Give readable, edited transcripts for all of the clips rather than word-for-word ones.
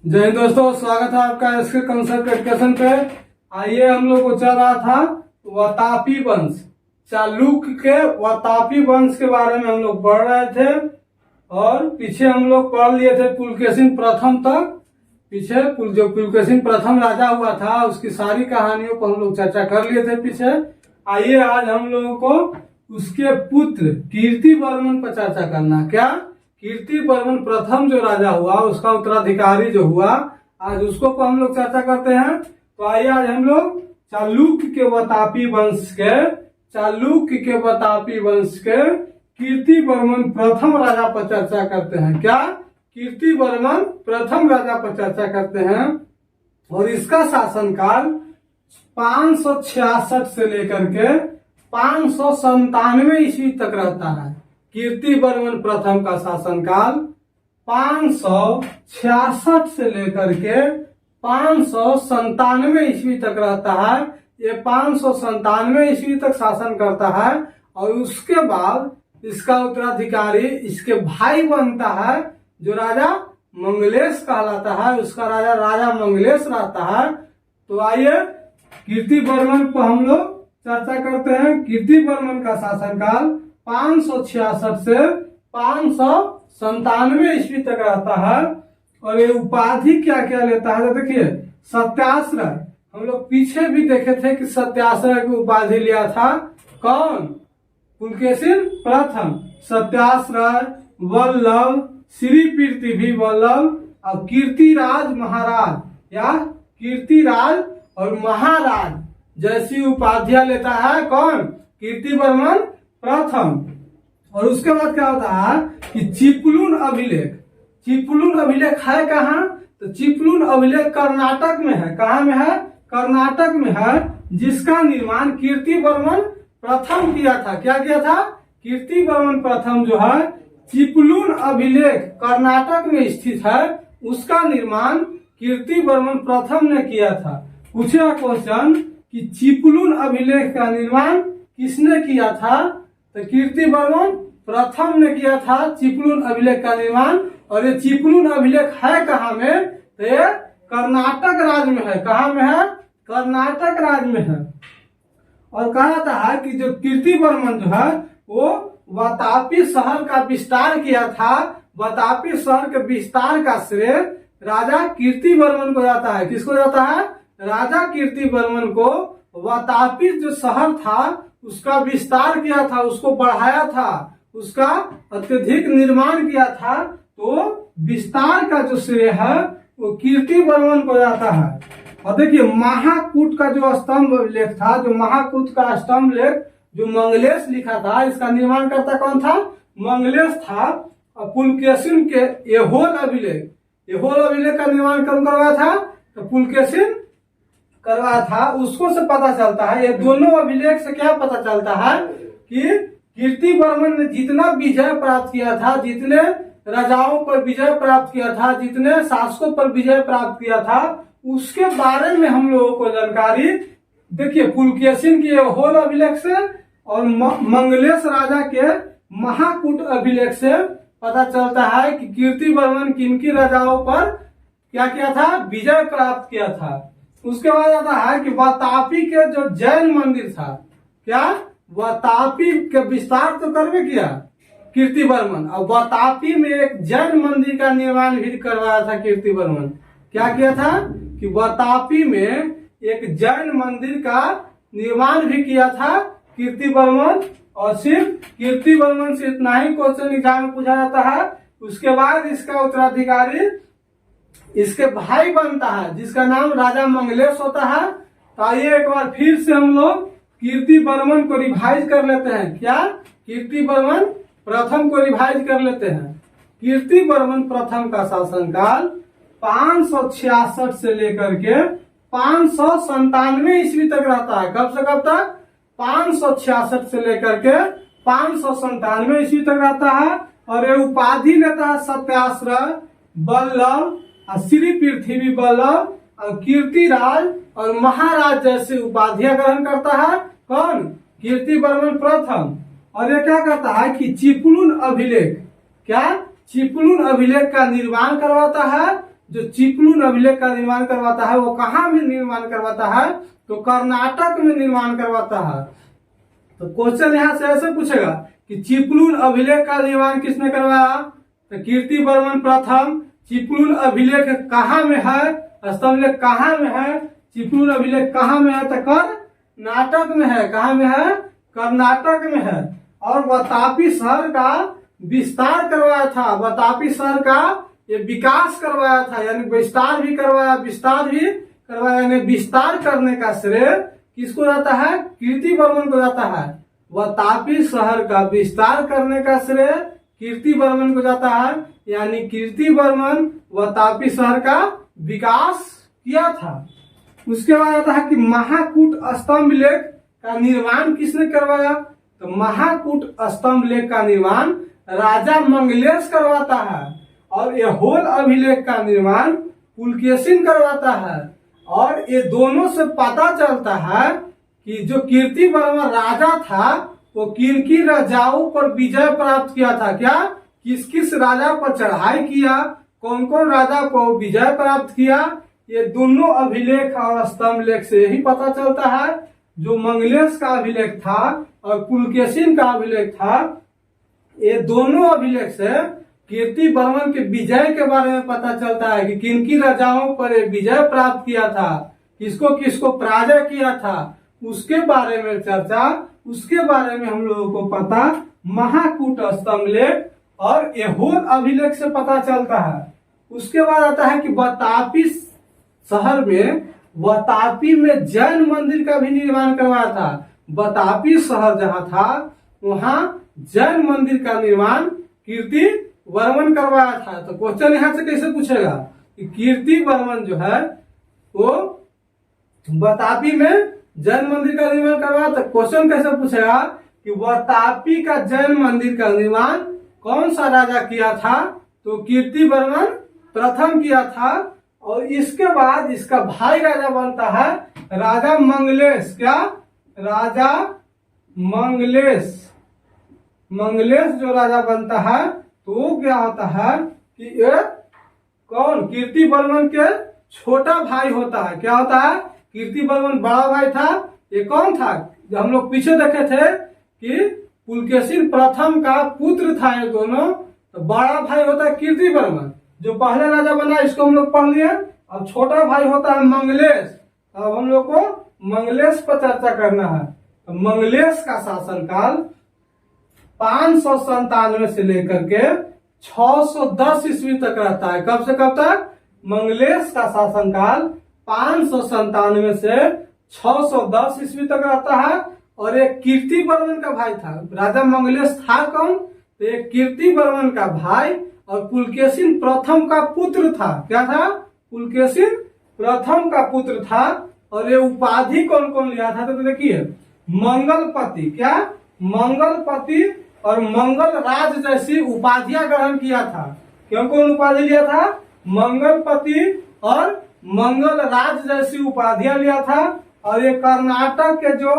जय हिंद दोस्तों, स्वागत है आपका इसके कंसेप्ट एजुकेशन पे। आइए हम लोग को चल रहा था वातापी वंश, चालुक्य के वातापी वंश के बारे में हम लोग पढ़ रहे थे और पीछे हम लोग पढ़ लिए थे पुलकेशिन प्रथम तक। पीछे जो पुलकेशिन प्रथम राजा हुआ था उसकी सारी कहानियों को हम लोग चर्चा कर लिए थे पीछे। आइए आज हम लोगों को उसके पुत्र कीर्तिवर्मन पर चर्चा करना। क्या कीर्तिवर्मन प्रथम जो राजा हुआ उसका उत्तराधिकारी जो हुआ, आज उसको हम लोग चर्चा करते हैं। तो आइए आज हम लोग चालुक्य के वातापी वंश के कीर्तिवर्मन प्रथम राजा पर चर्चा करते हैं। क्या कीर्तिवर्मन प्रथम राजा पर चर्चा करते हैं और इसका शासनकाल 566 से लेकर के 597 ईस्वी तक रहता है। कीर्तिवर्मन प्रथम का शासनकाल 566 से लेकर के 597 ईस्वी तक रहता है। ये 597 ईस्वी तक शासन करता है और उसके बाद इसका उत्तराधिकारी इसके भाई बनता है जो राजा मंगलेश कहलाता है। उसका राजा मंगलेश रहता है। तो आइए कीर्तिवर्मन पर हम लोग चर्चा करते हैं। कीर्तिवर्मन का शासनकाल 566 से 597 ईस्वी तक रहता है और ये उपाधि क्या क्या लेता है। तो देखिए सत्याश्रय, हम लोग पीछे भी देखे थे कि सत्याश्रय की उपाधि लिया था कौन? पुलकेशिन प्रथम। सत्याश्रय, वल्लभ, श्री पृथ्वी वल्लभ और कीर्तिराज महाराज या कीर्तिराज और महाराज जैसी उपाधियां लेता है कौन? कीर्तिवर्मन प्रथम। और उसके बाद क्या होता है कि चिपलून अभिलेख है कहाँ? तो चिपलून अभिलेख कर्नाटक में है। कहाँ में है? कर्नाटक में है, जिसका निर्माण कीर्तिवर्मन प्रथम किया था। क्या किया था? कीर्तिवर्मन प्रथम जो है चिपलून अभिलेख कर्नाटक में स्थित है, उसका निर्माण कीर्तिवर्मन प्रथम ने किया था। पूछा क्वेश्चन कि चिपलून अभिलेख का निर्माण किसने किया था? तो कीर्तिवर्मन प्रथम ने किया था चिपलून अभिलेख का निर्माण। और ये चिपलून अभिलेख है कहाँ में? तो ये कर्नाटक राज्य में है। कहाँ में है? कर्नाटक राज्य में है। और कहा जाता है कि जो कीर्तिवर्मन जो है वो वातापी शहर का विस्तार किया था। वातापी शहर के विस्तार का श्रेय राजा कीर्तिवर्मन को जाता है। किसको जाता है? राजा कीर्तिवर्मन को वातापी जो शहर था उसका विस्तार किया था, उसको बढ़ाया था, उसका अत्यधिक निर्माण किया था। तो विस्तार का जो श्रेय है वो कीर्तिवर्मन को जाता है। और देखिए महाकूट का जो स्तंभ लेख था, जो महाकूट का स्तंभ लेख जो मंगलेश लिखा था, इसका निर्माण करता कौन था? मंगलेश था। और पुलकेशिन के एहोल अभिलेख का निर्माण कौन करवाया था? तो पुलकेशिन करवाया था। उसको से पता चलता है, ये दोनों अभिलेख से क्या पता चलता है कि कीर्तिवर्मन ने जितना विजय प्राप्त किया था, जितने राजाओं पर विजय प्राप्त किया था, जितने शासकों पर विजय प्राप्त किया था, उसके बारे में हम लोगों को जानकारी देखिए पुलकेशिन के एहोल अभिलेख से और मंगलेश राजा के महाकूट अभिलेख से पता चलता है कि कीर्तिवर्मन किनकी राजाओं पर क्या किया था? विजय प्राप्त किया था। उसके बाद आता है कि वातापी के जो जैन मंदिर था, क्या वातापी के विस्तार तो करवे किया कीर्तिवर्मन, और वातापी में एक जैन मंदिर का निर्माण भी करवाया था कीर्तिवर्मन। क्या किया था कि वातापी में एक जैन मंदिर का निर्माण भी किया था कीर्तिवर्मन। और सिर्फ कीर्तिवर्मन से इतना ही क्वेश्चन एग्जाम में पूछा जाता है। उसके बाद इसका उत्तराधिकारी इसके भाई बनता है, जिसका नाम राजा मंगलेश होता है। तो आइए एक बार फिर से हम लोग कीर्तिवर्मन को रिवाइज कर लेते हैं। क्या कीर्तिवर्मन प्रथम को रिवाइज कर लेते हैं। कीर्तिवर्मन प्रथम का शासनकाल 566 से लेकर के 597 ईस्वी तक रहता है। कब से कब तक? 566 से लेकर के 597 ईस्वी तक रहता है। और ये उपाधि लेता है सत्याश्रय, वल्लभ, श्री पृथ्वी वल्लभ और कीर्तिराज और महाराज जैसी उपाधियां ग्रहण करता है कौन? कीर्तिवर्मन प्रथम। और ये क्या करता है कि चिपलून अभिलेख, क्या चिपलून अभिलेख का निर्माण करवाता है, जो चिपलून अभिलेख का निर्माण करवाता है वो कहाँ में निर्माण करवाता है? तो कर्नाटक में निर्माण करवाता है। तो क्वेश्चन यहाँ से ऐसे पूछेगा कि चिपलून अभिलेख का निर्माण किसने करवाया? तो कीर्तिवर्मन प्रथम। चिपलून अभिलेख कहाँ में है? स्तंभलेख कहाँ में है? चिपलून अभिलेख कहाँ में है? तो कर्नाटक में है। कहाँ में है? कर्नाटक में है। और वातापी शहर का विस्तार करवाया था। वातापी शहर का ये विकास करवाया था, यानी विस्तार भी करवाया, विस्तार भी करवाया, यानी विस्तार करने का श्रेय किसको जाता है? कीर्तिवर्मन को जाता है। वातापी शहर का विस्तार करने का श्रेय कीर्तिवर्मन को जाता है, यानी कीर्तिवर्मन वातापी शहर का विकास किया था। उसके बाद आता है कि महाकूट स्तंभ लेख का निर्माण किसने करवाया? तो महाकूट स्तंभ लेख का निर्माण राजा मंगलेश करवाता है। और ये होल अभिलेख का निर्माण पुलकेशिन करवाता है। और ये दोनों से पता चलता है कि जो कीर्तिवर्मन राजा था वो किन किन राजाओं पर विजय प्राप्त किया था। क्या? किस किस राजा पर चढ़ाई किया, कौन कौन राजा को विजय प्राप्त किया, ये दोनों अभिलेख और स्तंभ लेख से ही पता चलता है। जो मंगलेश का अभिलेख था और पुलकेशिन का अभिलेख था, ये दोनों अभिलेख से कीर्तिवर्मन के विजय के बारे में पता चलता है कि किन किन राजाओं पर विजय प्राप्त किया था, किसको किसको पराजय किया था, उसके बारे में चर्चा, उसके बारे में हम लोगों को पता महाकूट स्तंभ लेख और ऐहोल अभिलेख से पता चलता है। उसके बाद आता है कि वातापी शहर में, वातापी में जैन मंदिर का भी निर्माण करवाया था। वातापी शहर जहाँ था वहाँ जैन मंदिर का निर्माण कीर्तिवर्मन करवाया था। तो क्वेश्चन यहाँ से कैसे पूछेगा कि कीर्तिवर्मन जो है वो वातापी में जैन मंदिर का निर्माण करवाया था। क्वेश्चन कैसे पूछेगा कि वातापी का जैन मंदिर का निर्माण कौन सा राजा किया था? तो कीर्तिवर्मन प्रथम किया था। और इसके बाद इसका भाई राजा बनता है राजा मंगलेश। क्या? राजा मंगलेश। मंगलेश जो राजा बनता है तो वो क्या होता है कि ये कौन? कीर्तिवर्मन के छोटा भाई होता है। क्या होता है? कीर्तिवर्मन बड़ा भाई था। ये कौन था? जो हम लोग पीछे देखे थे कि पुलकेशिन प्रथम का पुत्र था ये दोनों। तो बड़ा भाई होता है कीर्तिवर्मन, जो पहले राजा बना, इसको हम लोग पढ़ लिए। अब छोटा भाई होता है मंगलेश। अब हम लोग को मंगलेश पर चर्चा करना है। तो मंगलेश का शासनकाल 597 से लेकर के 610 ईस्वी तक रहता है। कब से कब तक? मंगलेश का शासनकाल 597 से 610 ईस्वी तक रहता है। और एक कीर्तिवर्मन का भाई था। राजा मंगलेश था कौन? तो एक कीर्तिवर्मन का भाई और पुलकेशिन प्रथम का पुत्र था। क्या था? पुलकेशिन प्रथम का पुत्र था। और ये उपाधि कौन कौन लिया था? तो देखिए, मंगलपति। क्या? मंगलपति और मंगल राज जैसी उपाधियां ग्रहण किया था। क्यों कौन उपाधि लिया था? मंगलपति और मंगल राज जैसी उपाधियां लिया था। और ये कर्नाटक के जो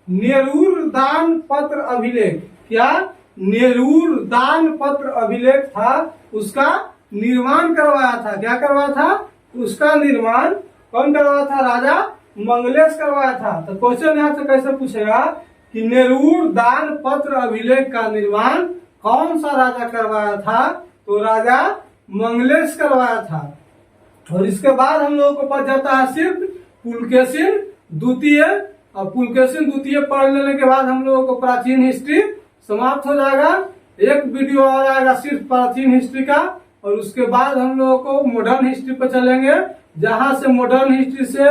नेरूर दान पत्र अभिलेख, क्या? नेरूर दान पत्र अभिलेख था, उसका निर्माण करवाया था। क्या करवाया था? उसका निर्माण कौन करवाया था? राजा मंगलेश करवाया था। तो क्वेश्चन यहाँ से कैसे पूछेगा कि नेरूर दान पत्र अभिलेख का निर्माण कौन सा राजा करवाया था? तो राजा मंगलेश करवाया था। और इसके बाद हम लोगों को पता जाता है सिर्फ पुलकेशिन द्वितीय। और पुलकेशिन द्वितीय पढ़ लेने के बाद हम लोगों को प्राचीन हिस्ट्री समाप्त हो जाएगा। एक वीडियो और आएगा सिर्फ प्राचीन हिस्ट्री का। और उसके बाद हम लोगों को मॉडर्न हिस्ट्री पर चलेंगे, जहां से मॉडर्न हिस्ट्री से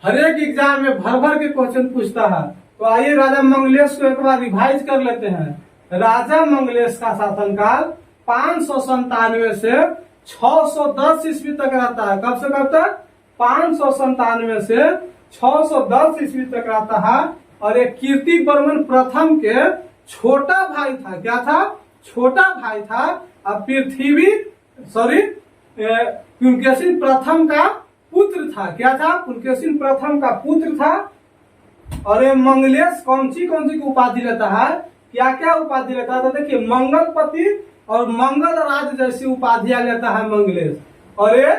हर एक एग्जाम में भर भर के क्वेश्चन पूछता है। तो आइए राजा मंगलेश को एक बार रिवाइज कर लेते हैं। राजा मंगलेश का शासनकाल 597 से 610 ईस्वी तक रहता है। कब से कब तक? 597 से 610 ईस्वी तक रहता है। और एक कीर्तिवर्मन प्रथम के छोटा भाई था। क्या था? छोटा भाई था। अब पुलकेशिन प्रथम का पुत्र था। क्या था? पुलकेशिन प्रथम का पुत्र था। और ये मंगलेश कौन सी की उपाधि लेता है? क्या क्या उपाधि लेता है? तो देखिए, मंगलपति और मंगल राज जैसी उपाधियां लेता है मंगलेश। और ये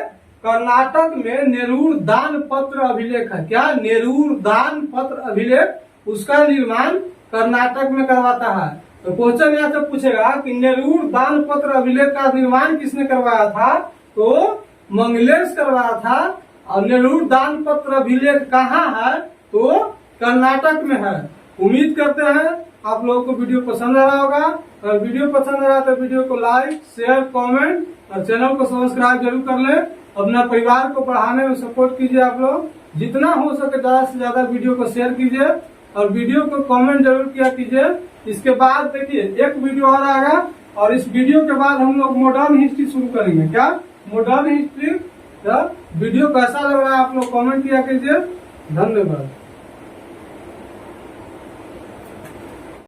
कर्नाटक में नेरूर दान पत्र अभिलेख है। क्या? नेरूर दान पत्र अभिलेख, उसका निर्माण कर्नाटक में करवाता है। तो क्वेश्चन यहाँ से पूछेगा कि नेरूर दान पत्र अभिलेख का निर्माण किसने करवाया था? तो मंगलेश करवाया था। और नेरूर दान पत्र अभिलेख कहाँ है? तो कर्नाटक में है। उम्मीद करते हैं आप लोगों को वीडियो पसंद आ रहा होगा। अगर वीडियो पसंद आ रहा है तो वीडियो को लाइक, शेयर, कमेंट और चैनल को सब्सक्राइब जरूर कर ले। अपना परिवार को बढ़ाने में सपोर्ट कीजिए। आप लोग जितना हो सके ज्यादा से ज्यादा वीडियो को शेयर कीजिए और वीडियो को कमेंट जरूर किया कीजिए। इसके बाद देखिए एक वीडियो और आएगा और इस वीडियो के बाद हम लोग मॉडर्न हिस्ट्री शुरू करेंगे। क्या? Modern history. वीडियो कैसा लग रहा है आप लोग कमेंट किया कीजिए। धन्यवाद।